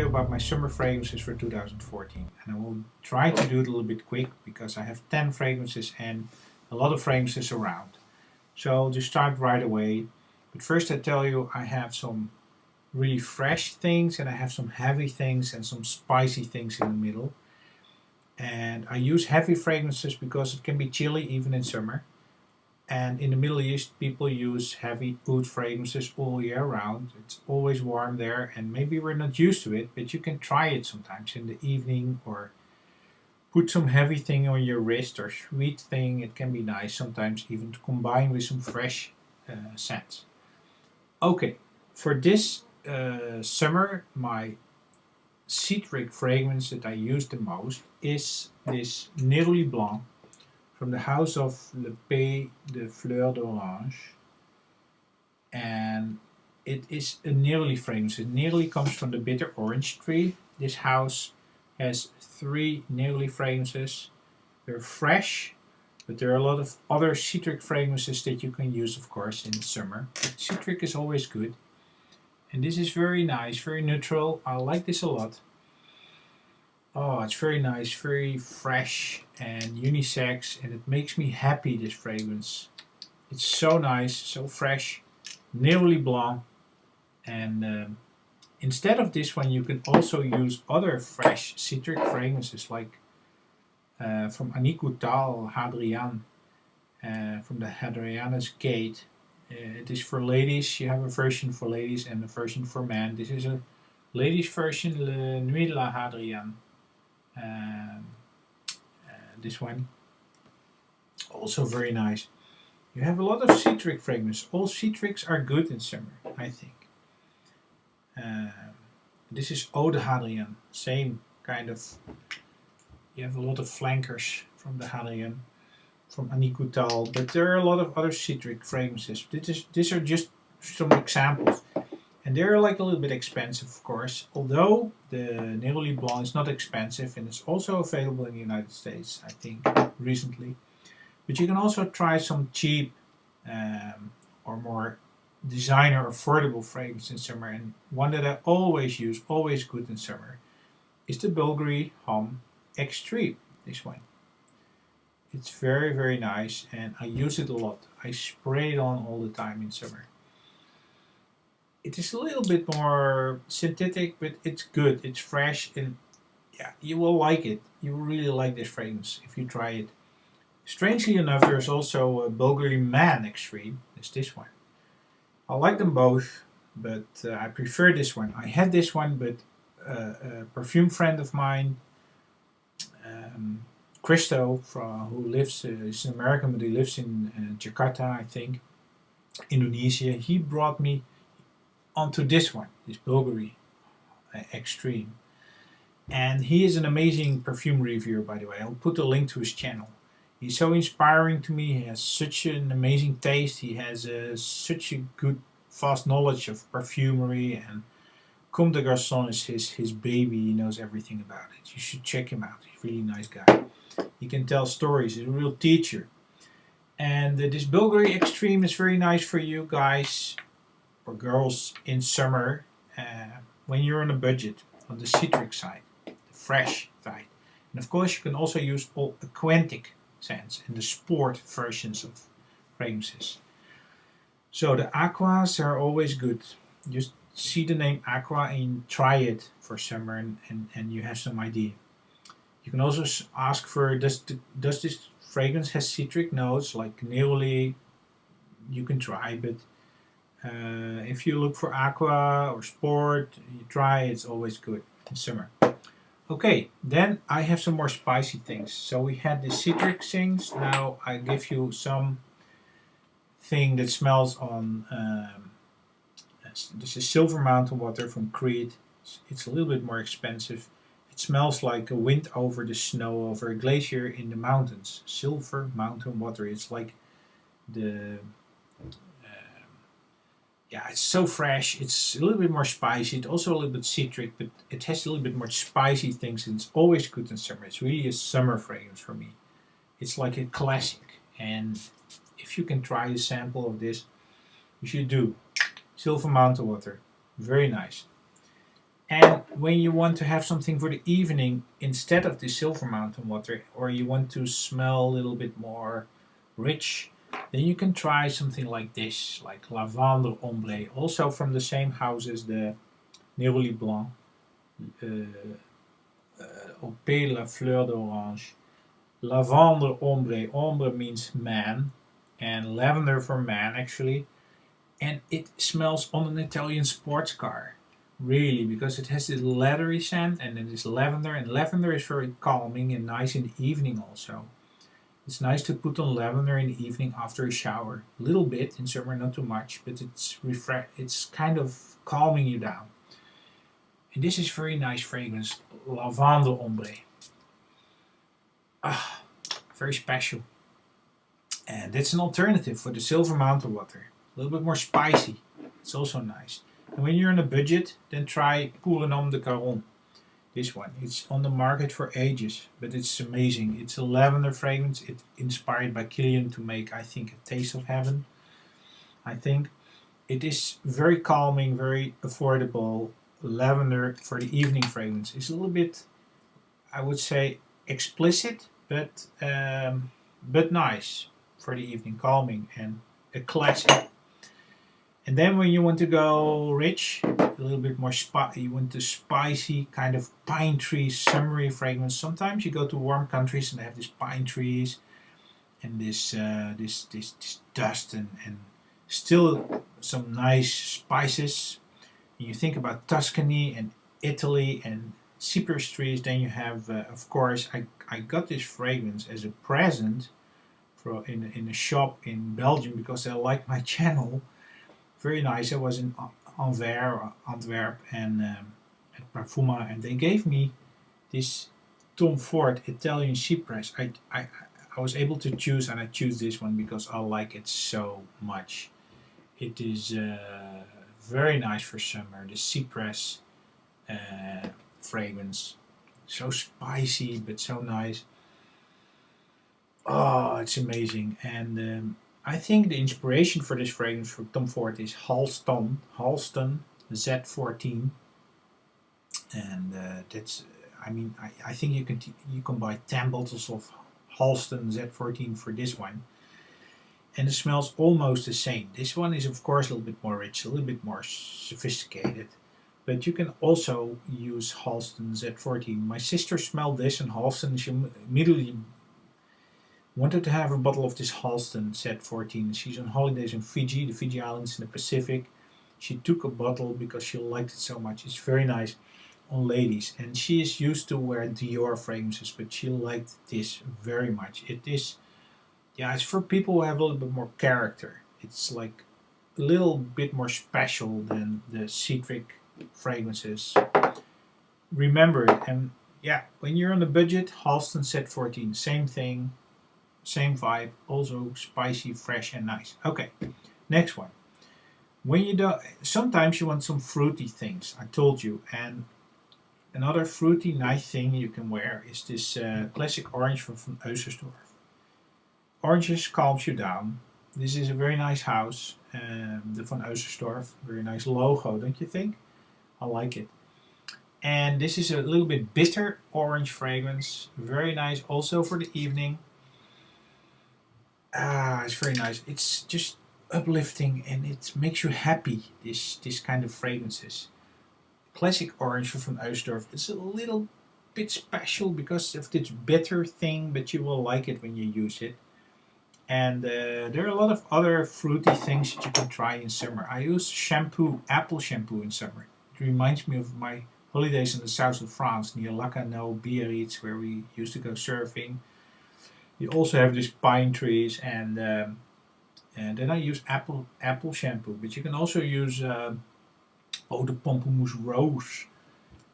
you about my summer fragrances for 2014, and I will try to do it a little bit quick because I have 10 fragrances and a lot of fragrances around. So I'll just start right away. But first I tell you I have some really fresh things and I have some heavy things and some spicy things in the middle. And I use heavy fragrances because it can be chilly even in summer. And in the Middle East, people use heavy oud fragrances all year round. It's always warm there, and maybe we're not used to it, but you can try it sometimes in the evening, or put some heavy thing on your wrist or sweet thing. It can be nice sometimes even to combine with some fresh scents. Okay, for this summer, my citric fragrance that I use the most is this Neroli Blanc from the house of Le Pays de Fleur d'Orange, and it is a Neroli fragrance. It Neroli comes from the bitter orange tree. This house has 3 Neroli fragrances. They're fresh, but there are a lot of other citric fragrances that you can use, of course, in the summer. But citric is always good, and this is very nice, very neutral. I like this a lot. Oh, it's very nice, very fresh and unisex, and it makes me happy, this fragrance. It's so nice, so fresh. Neroli Blanc. And instead of this one, you can also use other fresh citric fragrances, like from Annick Goutal, Hadrien, from the Hadrian's Gate. It is for ladies. You have a version for ladies and a version for men. This is a ladies version, Le Nuit de la Hadrien. This one also very nice. You have a lot of citric fragrance. All citrics are good in summer, I think. This is Eau de Hadrien, same kind of. You have a lot of flankers from the Hadrien, from Annick Goutal, but there are a lot of other citric fragrances. These are just some examples. And they're like a little bit expensive, of course, although the Neroli Blanc is not expensive and it's also available in the United States, I think, recently. But you can also try some cheap or more designer affordable fragrance in summer. And one that I always use, always good in summer, is the Bvlgary Homme Extreme, this one. It's very, very nice, and I use it a lot. I spray it on all the time in summer. It is a little bit more synthetic, but it's good. It's fresh, and yeah, you will like it. You will really like this fragrance if you try it. Strangely enough, there's also a Bvlgary Man Extreme. It's this one. I like them both, but I prefer this one. I had this one, but a perfume friend of mine, Christo, who lives, is an American, but he lives in Jakarta, I think, Indonesia. He brought me onto this one, this Bvlgary Extreme. And he is an amazing perfume reviewer, by the way. I'll put a link to his channel. He's so inspiring to me. He has such an amazing taste. He has such a good, vast knowledge of perfumery. And Comme de Garcons is his baby. He knows everything about it. You should check him out. He's a really nice guy. He can tell stories. He's a real teacher. And this Bvlgary Extreme is very nice for you guys or girls in summer when you're on a budget, on the citric side, the fresh side. And of course you can also use all aquatic scents and the sport versions of fragrances. So the aquas are always good. Just see the name aqua and try it for summer, and you have some idea. You can also ask for, does this fragrance has citric notes like neroli? You can try, but if you look for aqua or sport, you try, it's always good in summer. Okay, then I have some more spicy things. So we had the citric things. Now I give you some thing that smells on. This is Silver Mountain Water from Creed. It's a little bit more expensive. It smells like a wind over the snow over a glacier in the mountains. Silver Mountain Water. It's like the. Yeah, it's so fresh. It's a little bit more spicy. It's also a little bit citric, but it has a little bit more spicy things, and it's always good in summer. It's really a summer fragrance for me. It's like a classic, and if you can try a sample of this, you should do. Silver Mountain Water, very nice. And when you want to have something for the evening instead of the Silver Mountain water, or you want to smell a little bit more rich, then you can try something like this, like Lavande Ombree, also from the same house as the Neroli Blanc, Opé la Fleur d'Orange. Lavande Ombree, ombre means man, and lavender for man actually, and it smells on an Italian sports car. Really, because it has this leathery scent and it is lavender, and lavender is very calming and nice in the evening also. It's nice to put on lavender in the evening after a shower. A little bit in summer, not too much, but it's kind of calming you down. And this is very nice fragrance, Lavande Ombre. Ah, very special. And it's an alternative for the Silver Mountain water. A little bit more spicy. It's also nice. And when you're on a budget, then try Pour Homme de Caron. This one. It's on the market for ages, but it's amazing. It's a lavender fragrance. It's inspired by Killian to make, I think, a taste of heaven. I think it is very calming, very affordable. Lavender for the evening fragrance. It's a little bit, I would say, explicit, but nice for the evening, calming and a classic. And then when you want to go rich, a little bit more you want the spicy kind of pine tree summery fragrance. Sometimes you go to warm countries and they have these pine trees and this dust and still some nice spices. You think about Tuscany and Italy and Cypress trees, then you have, of course, I got this fragrance as a present in a shop in Belgium because they like my channel. Very nice. I was in Antwerp and at Parfuma, and they gave me this Tom Ford Italian Cypress. I was able to choose, and I choose this one because I like it so much. It is very nice for summer. The Cypress fragrance, so spicy but so nice. Oh, it's amazing. And I think the inspiration for this fragrance for Tom Ford is Halston Z14, and that's. I mean, I think you can buy 10 bottles of Halston Z14 for this one, and it smells almost the same. This one is of course a little bit more rich, a little bit more sophisticated, but you can also use Halston Z14. My sister smelled this in Halston, and she immediately wanted to have a bottle of this Halston Z14. She's on holidays in Fiji, the Fiji Islands in the Pacific. She took a bottle because she liked it so much. It's very nice on ladies. And she is used to wear Dior fragrances, but she liked this very much. It is, yeah, it's for people who have a little bit more character. It's like a little bit more special than the citric fragrances. Remember it. And yeah, when you're on a budget, Halston Z14, same thing. Same vibe, also spicy, fresh, and nice. Okay, next one. When you do, sometimes you want some fruity things. I told you, and another fruity nice thing you can wear is this classic orange from Eusersdorff. Oranges calms you down. This is a very nice house, the Van Eusersdorff. Very nice logo, don't you think? I like it. And this is a little bit bitter orange fragrance. Very nice, also for the evening. It's very nice. It's just uplifting and it makes you happy, this kind of fragrances. Classic orange from Eusersdorff. It's a little bit special because of this bitter thing, but you will like it when you use it. And there are a lot of other fruity things that you can try in summer. I use apple shampoo in summer. It reminds me of my holidays in the south of France, near Lacanau, Biarritz, where we used to go surfing. You also have these pine trees, and then I use apple shampoo. But you can also use the pamplemousse rose,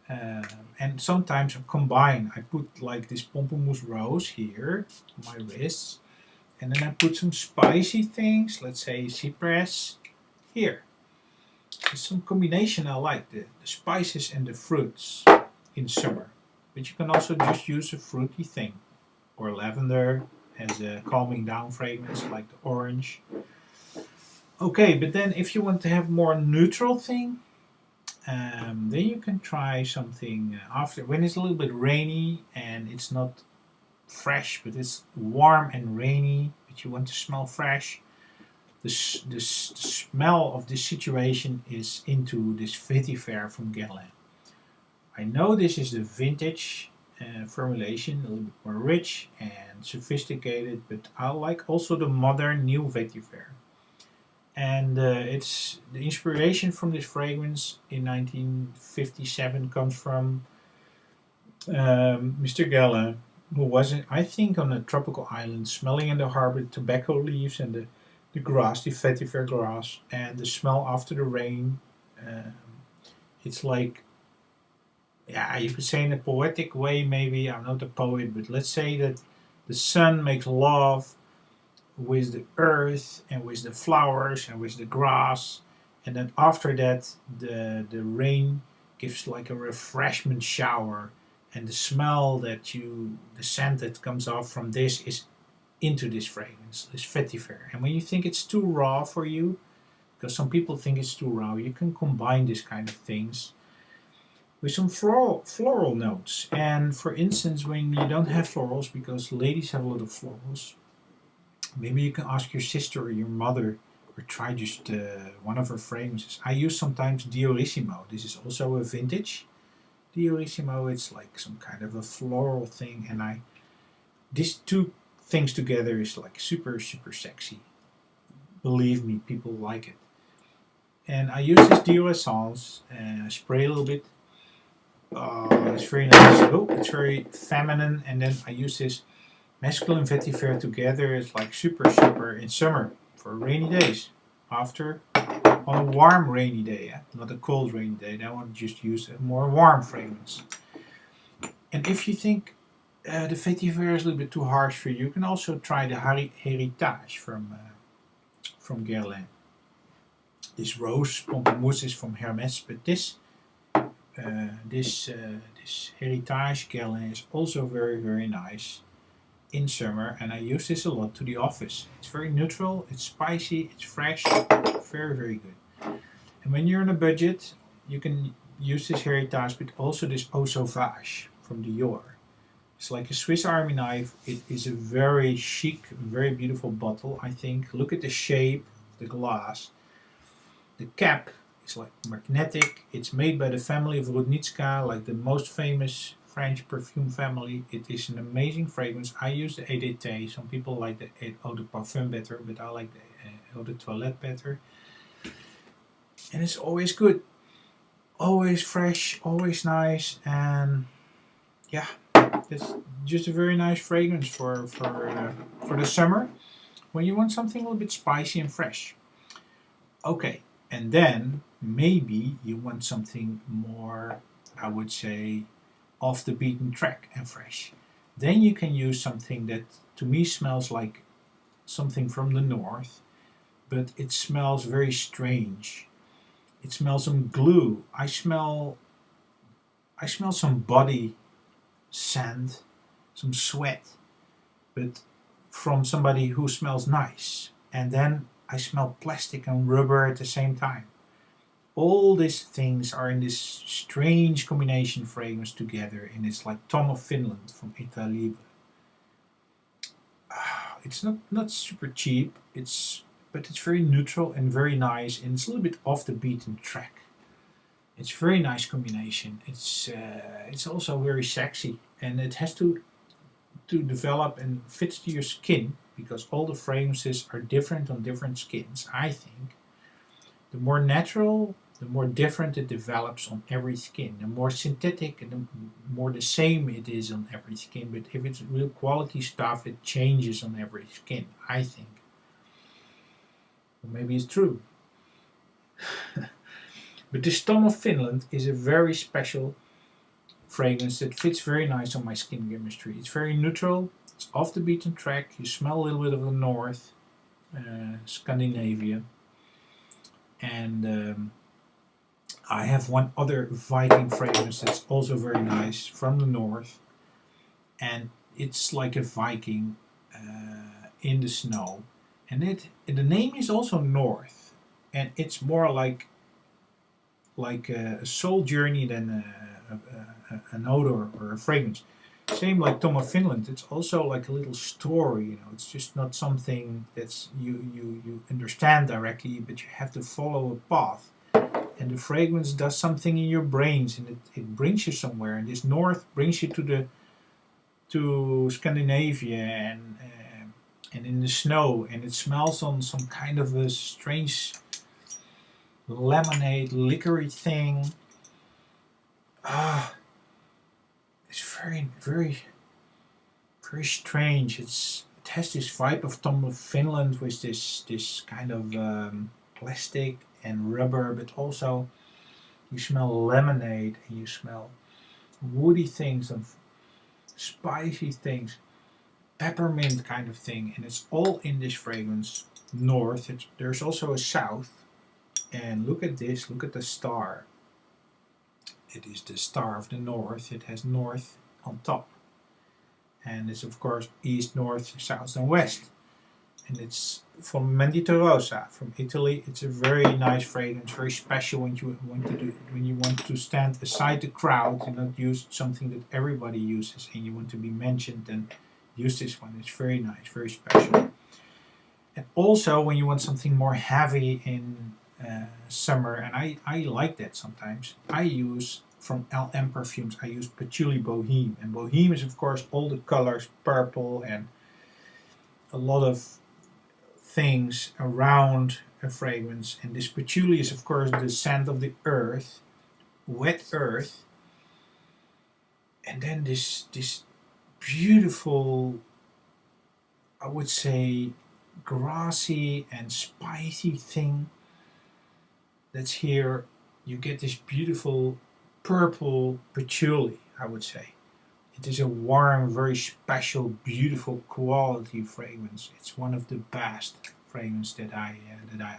and sometimes I combine. I put like this pamplemousse rose here on my wrists, and then I put some spicy things. Let's say Cypress here. It's some combination I like, the spices and the fruits in summer. But you can also just use a fruity thing. Or lavender as a calming down fragrance like the orange. Okay, but then if you want to have more neutral thing, Then you can try something after when it's a little bit rainy and it's not fresh, but it's warm and rainy, but you want to smell fresh. The smell of this situation is into this Vetiver from Guerlain. I know this is the vintage formulation, a little bit more rich and sophisticated, but I like also the modern new Vetiver. And it's the inspiration from this fragrance in 1957 comes from Mr. Guerlain, who was, I think, on a tropical island, smelling in the harbor tobacco leaves and the grass, the vetiver grass, and the smell after the rain. Um, it's like, yeah, you could say in a poetic way, maybe. I'm not a poet, but let's say that the sun makes love with the earth and with the flowers and with the grass, and then after that, the rain gives like a refreshment shower, and the scent that comes off from this is into this fragrance, this vetiver. And when you think it's too raw for you, because some people think it's too raw, you can combine this kind of things with some floral notes. And for instance, when you don't have florals, because ladies have a lot of florals, maybe you can ask your sister or your mother, or try just one of her fragrances. I use sometimes Diorissimo. This is also a vintage Diorissimo. It's like some kind of a floral thing, and these two things together is like super sexy. Believe me, people like it. And I use this Dioressence and I spray a little bit. It's very nice. Oh, it's very feminine. And then I use this masculine vetiver together. It's like super in summer for rainy days. After on a warm rainy day, not a cold rainy day. Then I want to just use a more warm fragrance. And if you think the vetiver is a little bit too harsh for you, you can also try the Heritage from Guerlain. This rose pamplemousse is from Hermes, but this Heritage Guerlain is also very nice in summer, and I use this a lot to the office. It's very neutral, it's spicy, it's fresh, very good. And when you're on a budget, you can use this Heritage, but also this Eau Sauvage from Dior. It's like a Swiss Army knife. It is a very chic, very beautiful bottle, I think. Look at the shape of the glass. The cap is like magnetic. It's made by the family of Rudnitska, like the most famous French perfume family. It is an amazing fragrance. I use the EDT. Some people like the Eau de Parfum better, but I like the Eau de Toilette better. And it's always good. Always fresh, always nice, and yeah, it's just a very nice fragrance for the summer when you want something a little bit spicy and fresh. Okay, and then maybe you want something more, I would say, off the beaten track and fresh. Then you can use something that to me smells like something from the north, but it smells very strange. It smells some glue. I smell some body scent, some sweat, but from somebody who smells nice. And then I smell plastic and rubber at the same time. All these things are in this strange combination fragrance together, and it's like Tom of Finland from Etat Libre. It's not super cheap, but it's very neutral and very nice, and it's a little bit off the beaten track. It's a very nice combination. It's also very sexy, and it has to develop and fits to your skin, because all the fragrances are different on different skins. I think the more natural, the more different it develops on every skin. The more synthetic, and the more the same it is on every skin. But if it's real quality stuff, it changes on every skin, I think. Or maybe it's true. But this Tom of Finland is a very special fragrance that fits very nice on my skin chemistry. It's very neutral, it's off the beaten track, you smell a little bit of the north, Scandinavia. And I have one other Viking fragrance that's also very nice from the north, and it's like a Viking in the snow, and the name is also North, and it's more like like a soul journey than an odor or a fragrance. Same like Tom of Finland. It's also like a little story. You know, it's just not something that's you understand directly, but you have to follow a path. And the fragrance does something in your brains, and it brings you somewhere. And this north brings you to Scandinavia and in the snow, and it smells on some kind of a strange lemonade, liquory thing. Ah, it's very strange. It has this vibe of Tom of Finland with this kind of plastic and rubber, but also you smell lemonade and you smell woody things and spicy things, peppermint kind of thing, and it's all in this fragrance. North. There's also a south, and look at this. Look at the star. It is the star of the north. It has north on top, and it's of course east, north, south, and west. And it's from Mendita Rosa from Italy. It's a very nice fragrance, very special when you want to stand aside the crowd and not use something that everybody uses, and you want to be mentioned, and use this one. It's very nice, very special. And also when you want something more heavy in summer, and I like that sometimes, I use from LM perfumes, I use Patchouli Bohème. And Bohème is of course all the colors, purple and a lot of things around a fragrance. And this patchouli is of course the scent of the earth, wet earth. And then this beautiful, I would say, grassy and spicy thing that's here. You get this beautiful purple patchouli, I would say. It is a warm, very special, beautiful quality fragrance. It's one of the best fragrances that I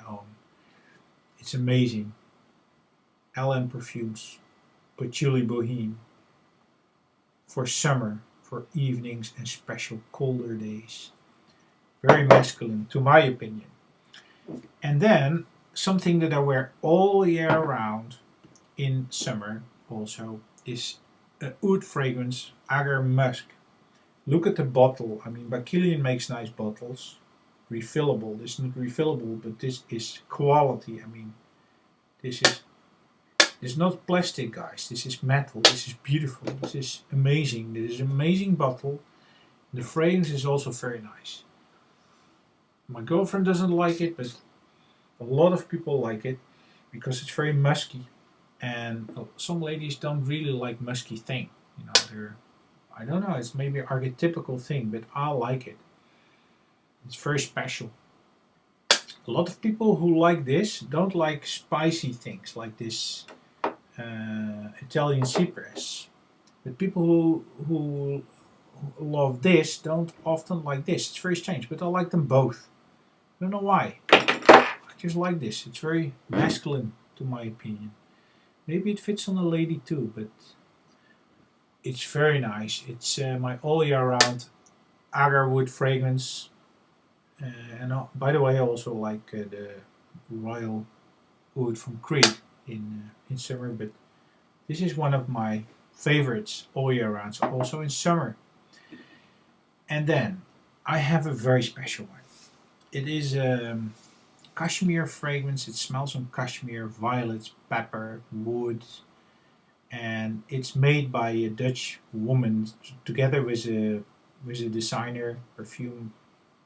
own. It's amazing. LM Perfumes, Patchouli Bohème, for summer, for evenings and special colder days. Very masculine, to my opinion. And then something that I wear all year round in summer also is an oud fragrance, Agar Musk. Look at the bottle. I mean, Bvlgary makes nice bottles, refillable. This is not refillable, but this is quality. I mean, this is not plastic, guys. This is metal. This is beautiful. This is amazing. This is an amazing bottle. The fragrance is also very nice. My girlfriend doesn't like it, but a lot of people like it because it's very musky. And some ladies don't really like musky thing. You know, I don't know, it's maybe an archetypical thing, but I like it. It's very special. A lot of people who like this don't like spicy things like this Italian Cypress. But people who love this don't often like this. It's very strange, but I like them both. I don't know why. I just like this. It's very masculine, to my opinion. Maybe it fits on a lady too, but it's very nice. It's my all year round agarwood fragrance. And by the way, I also like the Royal Oud from Creed in summer, but this is one of my favorites all year round, so also in summer. And then I have a very special one. It is cashmere fragrance. It smells on cashmere, violets, pepper, wood, and it's made by a Dutch woman together with a designer,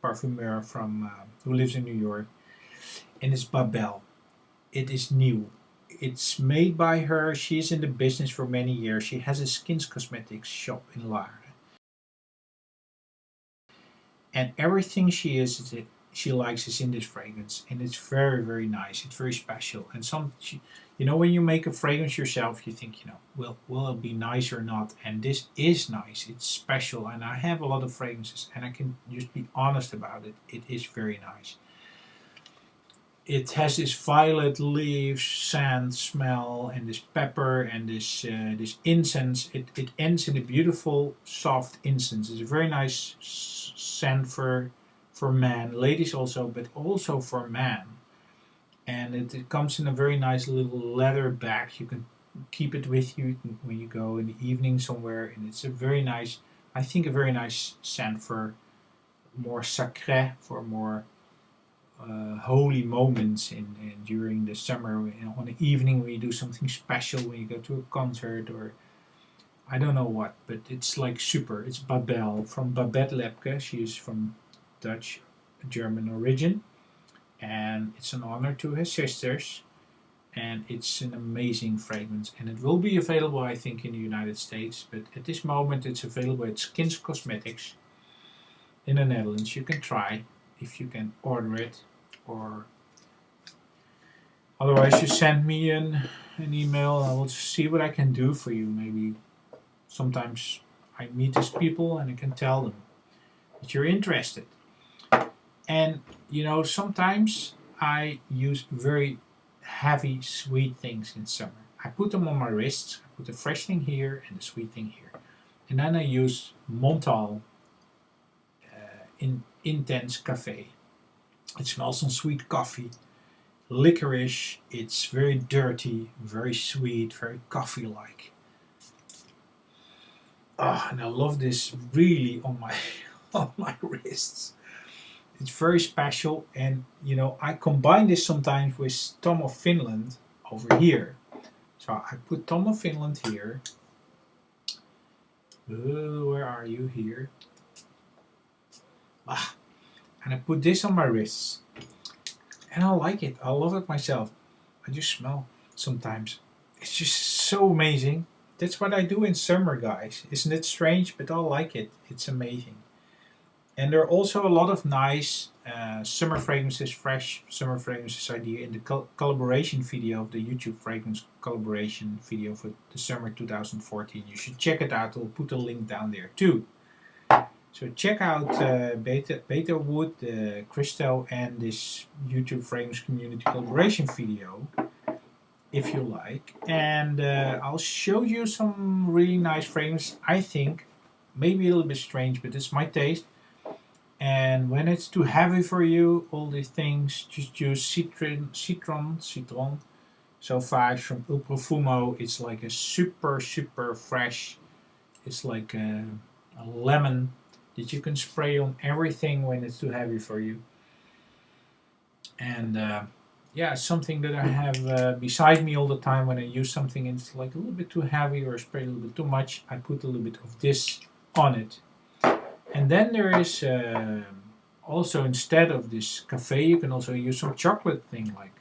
parfumer from who lives in New York, and it's Babel. It is new. It's made by her. She's in the business for many years. She has a skin cosmetics shop in Laar, and everything she likes is in this fragrance, and it's very, very nice. It's very special. And you know, when you make a fragrance yourself, you think, you know, will it be nice or not? And this is nice. It's special, and I have a lot of fragrances, and I can just be honest about it. It is very nice. It has this violet leaves, sand smell, and this pepper, and this incense. It ends in a beautiful, soft incense. It's a very nice scent for men, ladies also, but also for men. and it comes in a very nice little leather bag. You can keep it with you when you go in the evening somewhere, and it's a very nice, I think, a very nice scent for more sacré, for more holy moments during the summer, on the evening when you do something special, when you go to a concert or I don't know what, but it's like super. It's Babel from Babette Lepke. She is from Dutch, German origin, and it's an honor to her sisters. And it's an amazing fragrance, and it will be available, I think, in the United States. But at this moment, it's available at Skins Cosmetics in the Netherlands. You can try if you can order it, or otherwise, you send me an email. I will see what I can do for you. Maybe sometimes I meet these people and I can tell them that you're interested. And you know, sometimes I use very heavy, sweet things in summer. I put them on my wrists. I put the fresh thing here and the sweet thing here. And then I use Montal in Intense Cafe. It smells of sweet coffee, licorice. It's very dirty, very sweet, very coffee-like. Oh, and I love this really on my on my wrists. It's very special, and you know, I combine this sometimes with Tom of Finland over here. So I put Tom of Finland here. Where are you here? And I put this on my wrists, and I like it. I love it myself. I just smell sometimes. It's just so amazing. That's what I do in summer, guys. Isn't it strange? But I like it. It's amazing. And there are also a lot of nice summer fragrances, fresh summer fragrances idea in the collaboration video of the YouTube fragrance collaboration video for the summer 2014. You should check it out. I'll put a link down there too. So check out Beta Wood, Christo, and this YouTube fragrance community collaboration video if you like. And I'll show you some really nice fragrances. I think maybe a little bit strange, but it's my taste. And when it's too heavy for you, all these things, just use Citron Sauvage from Il Profumo. It's like a super fresh, it's like a lemon that you can spray on everything when it's too heavy for you. And yeah, something that I have beside me all the time when I use something and it's like a little bit too heavy or spray a little bit too much, I put a little bit of this on it. And then there is also, instead of this cafe, you can also use some chocolate thing like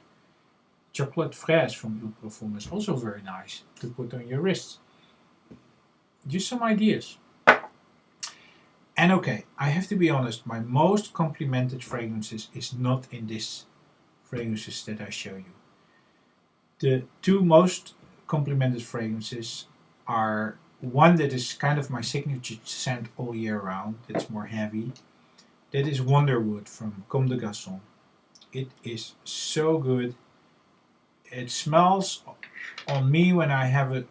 chocolate fraise from Il Profumo. Is also very nice to put on your wrists. Just some ideas. And okay, I have to be honest, my most complimented fragrances is not in this fragrances that I show you. The two most complimented fragrances are one that is kind of my signature scent all year round, it's more heavy. That is Wonderwood from Comme des Garcons. It is so good. It smells on me when I have it,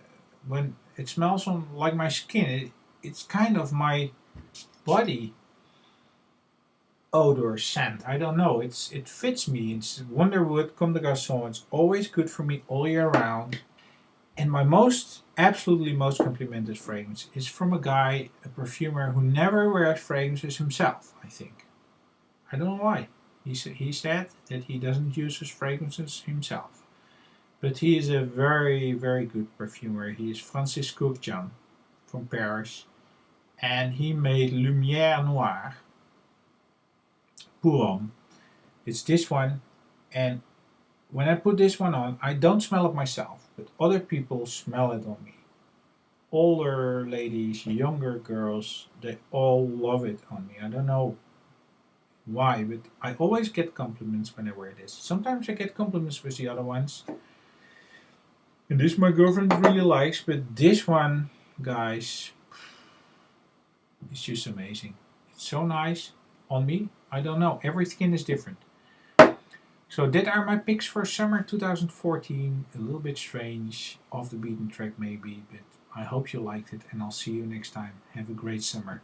when it smells on like my skin. It's kind of my body odor scent. I don't know. It fits me. It's Wonderwood, Comme des Garcons. It's always good for me all year round. And my absolutely most complimented fragrance is from a guy, a perfumer who never wears fragrances himself, I think. I don't know why. He said that he doesn't use his fragrances himself. But he is a very good perfumer. He is Francis Courtian from Paris. And he made Lumière Noire pour Homme. It's this one, and when I put this one on, I don't smell it myself, but other people smell it on me. Older ladies, younger girls, they all love it on me. I don't know why, but I always get compliments when I wear this. Sometimes I get compliments with the other ones. And this my girlfriend really likes, but this one, guys, it's just amazing. It's so nice on me. I don't know. Every skin is different. So that are my picks for summer 2014. A little bit strange, off the beaten track maybe, but I hope you liked it, and I'll see you next time. Have a great summer.